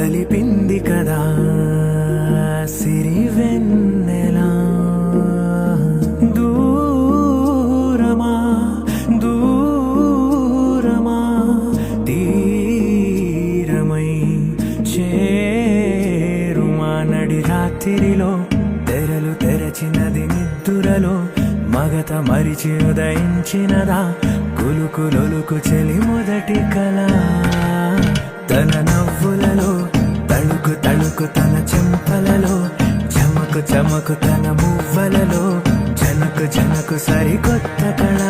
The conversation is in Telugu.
కలిపింది కదా సిరివెన్నెలా. దూరమా దూరమా తీరమై చేరుమా. నడి రాత్రిలో తెరలు తెరచినది నిద్దురలో మగత మరిచి ఉదయించినదా కులుకులొలుకు చెలి మొదటి కళ. తన నవ్వులలో తళుకు తళుకు తన చెంపలలో చమకు చమకు తన మువ్వలలో జనకు జనకు సరికొత్త కళ.